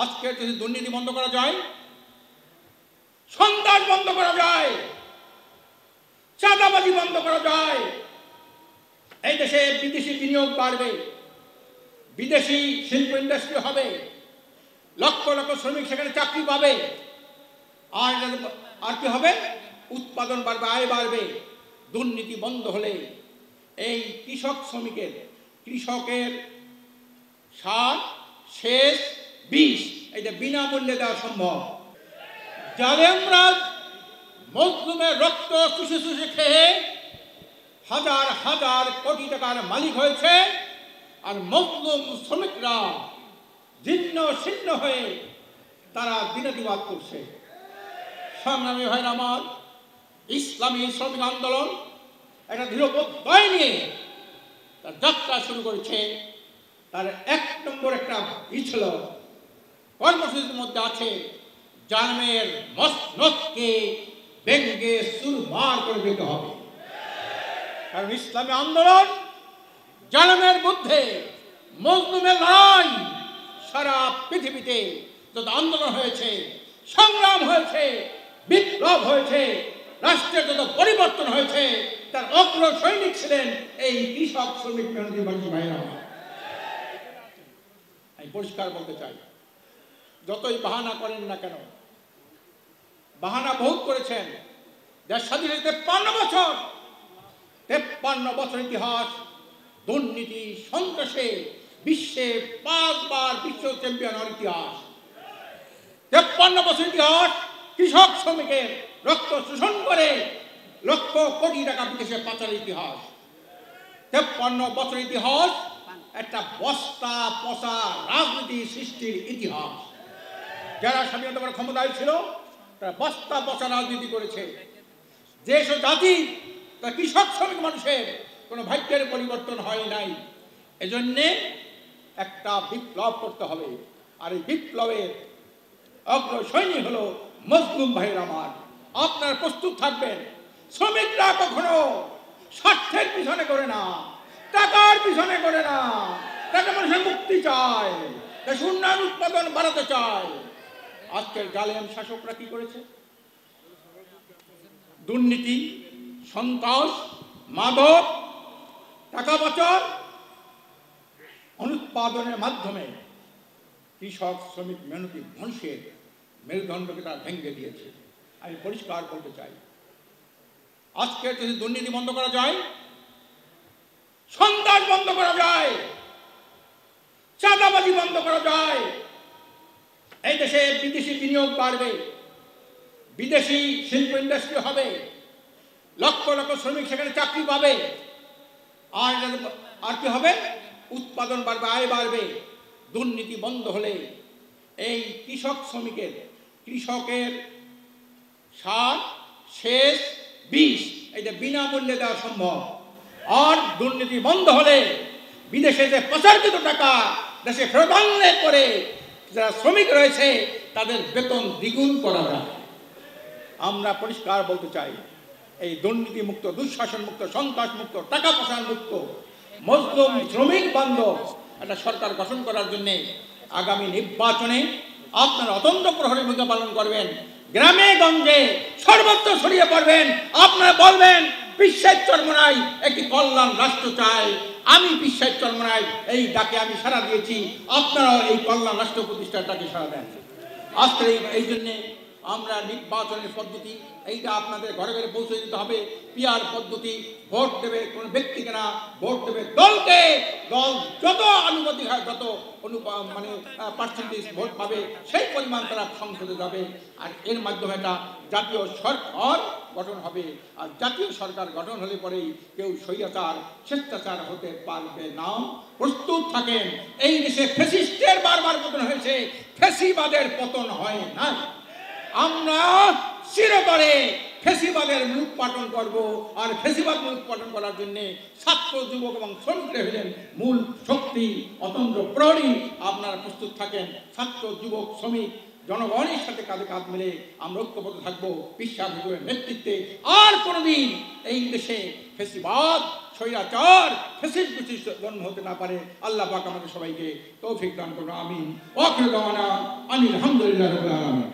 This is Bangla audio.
আজকে যদি দুর্নীতি বন্ধ করা যায়, সন্ত্রাস বন্ধ করা যায়, চাঁদাবাজি বন্ধ করা যায়, এই দেশে বিদেশি বিনিয়োগ বাড়বে, বিদেশি শিল্প ইন্ডাস্ট্রি হবে, লক্ষ লক্ষ শ্রমিক সেখানে চাকরি পাবে, আর কি হবে, উৎপাদন বাড়বে, আয় বাড়বে। দুর্নীতি বন্ধ হলে এই কৃষকের সার, সেচ, বিষ এটা বিনামূল্যে দেওয়া সম্ভব। জালেমরা মজলুমের রক্ত চুষে চুষে খেয়ে হাজার হাজার কোটি টাকার মালিক হয়েছে, আর মজলুম শ্রমিকরা জীর্ণ শীর্ণ হয়ে তারা দিনাতিবাদ করছে। সংগ্রামী ভাইরা আমার, ইসলামী শ্রমিক আন্দোলন একটা দৃঢ়প্রত্যয় নিয়ে তার যাত্রা শুরু করেছে। তার 1 নম্বর একটা ছিল, কর্মসূচির মধ্যে আছে জালেমের মসনদকে ভেঙে চুরমার করে দিতে হবে। কারণ ইসলামী আন্দোলন জালেমের বিরুদ্ধে মজলুমের লড়াই। সারা পৃথিবীতে যত আন্দোলন হয়েছে, সংগ্রাম হয়েছে, বিপ্লব হয়েছে, রাষ্ট্রের যত পরিবর্তন হয়েছে, তার অগ্র সৈনিক ছিলেন এই কৃষক, শ্রমিক, মেহনতি ভাইরা। আমি পরিষ্কার বলতে চাই, যতই বাহানা করেন না কেন, বাহানা বহুত করেছেন। দেশ স্বাধীন হয়েছে 53 বছর, 53 বছর ইতিহাস দুর্নীতি সন্ত্রাসে বিশ্বে 5 বার বিশ্ব চ্যাম্পিয়ন হওয়ার ইতিহাস। 53 বছর ইতিহাস কৃষক শ্রমিকের রক্ত শোষণ করে লক্ষ কোটি টাকা বিদেশে পাচারের ইতিহাস। 53 বছর ইতিহাস একটা বস্তা পচা রাজনীতি সৃষ্টির ইতিহাস। যারা স্বাধীনতা পরে ক্ষমতায় ছিল তারা বস্তা পচা রাজনীতি করেছে। দেশ ও জাতি, তা কৃষক শ্রমিক মানুষের কোনো ভাগ্যের পরিবর্তন হয় নাই। এজন্যে একটা বিপ্লব করতে হবে, আর এই বিপ্লবের অগ্রসৈনিক হলো মজলুম ভাইয়ের আমার। আপনারা প্রস্তুত থাকবেন। শ্রমিকরা কখনো স্বার্থের পিছনে করে না, টাকার পিছনে করে না। টাকা মানুষের মুক্তি চায়, উন্নয়ন উৎপাদন বাড়াতে চায়। আজকের জালেম শাসকরা কি করেছে? দুর্নীতি, সন্ত্রাস, মাদক, টাকা পাচার, অনুৎপাদনের মাধ্যমে কৃষক, শ্রমিক, মেহনতি মানুষের মেরুদণ্ডকে তারা ভেঙে দিয়েছে। আমি পরিষ্কার বলতে চাই, আজকে যদি দুর্নীতি বন্ধ করা যায়, সন্ত্রাস বন্ধ করা যায়, চাঁদাবাজি বন্ধ করা যায়, এই দেশে বিদেশি বিনিয়োগ বাড়বে, বিদেশি শিল্প ইন্ডাস্ট্রি হবে, লক্ষ লক্ষ শ্রমিক সেখানে চাকরি পাবে, আর কি হবে, উৎপাদন বাড়বে, আয় বাড়বে। দুর্নীতি বন্ধ হলে এই কৃষকের সার, সেচ, বিষ এটা বিনামূল্যে দেওয়া সম্ভব। আর দুর্নীতি বন্ধ হলে বিদেশে যে প্রচারিত টাকা দেশে ফেরত আনলে পরে যারা শ্রমিক রয়েছে তাদের বেতন দ্বিগুণ করা যায়। আমরা পরিষ্কার বলতে চাই, এই দুর্নীতি মুক্ত, দুঃশাসন মুক্ত, সন্ত্রাস মুক্ত, টাকা পাচার মুক্ত, মজলুম শ্রমিক বান্ধব একটা সরকার গঠন করার জন্য আগামী নির্বাচনে আপনারা অতন্ত্র প্রহরী ভূমিকা পালন করবেন। গ্রামে গঞ্জে সর্বত্র ছড়িয়ে পড়বেন। আপনারা বলবেন, বিশ্বাস চরমনাই একটি কল্যাণ রাষ্ট্র চাই। আমি বিশ্বাস চরমনাই এই ডাকে আমি সাড়া দিয়েছি, আপনারাও এই কল্যাণ রাষ্ট্র প্রতিষ্ঠার ডাকে সাড়া দেন। আজকে এই জন্যে আমরা নির্বাচনের পদ্ধতি এইটা আপনাদের ঘরে ঘরে পৌঁছে দিতে হবে। পিআর পদ্ধতি, ভোট দেবে কোনো ব্যক্তিকে না, ভোট দেবে দলকে। দল যত আনুপাতিক হয়, যত পার্সেন্টেজ ভোট পাবে সেই পরিমাণ তারা সংসদে যাবে। আর এর মাধ্যমে একটা জাতীয় সরকার গঠন হবে। আর জাতীয় সরকার গঠন হলে পরেই কেউ স্বৈরাচার, স্বেচ্ছাচার হতে পারবে না। প্রস্তুত থাকেন। এই দেশে ফ্যাসিস্টের বারবার পতন হয়েছে, ফ্যাসিবাদের পতন হয় না। আমরা চিরতরে ফ্যাসিবাদের মূলোৎপাটন করব। আর ফ্যাসিবাদ মূলোৎপাটন করার জন্য ছাত্র, যুবক এবং শ্রমিকরা হলেন মূল শক্তি, অতন্ত্র প্রহরী। আপনারা প্রস্তুত থাকেন। ছাত্র, যুবক, শ্রমিক জনগণের সাথে কাঁধে কাঁধ মিলে আমরা ঐক্যবদ্ধ থাকবো বিশ্বাস নেতৃত্বে। আর কোনোদিন এই দেশে ফ্যাসিবাদ, স্বৈরাচার, ফ্যাসিস্ট জন্ম হতে না পারে। আল্লাহ পাক আমাদের সবাইকে তৌফিক দান করুন। আমিন। ওয়া আখিরু দাওয়ানা আলহামদুলিল্লাহ রাব্বিল আলামিন।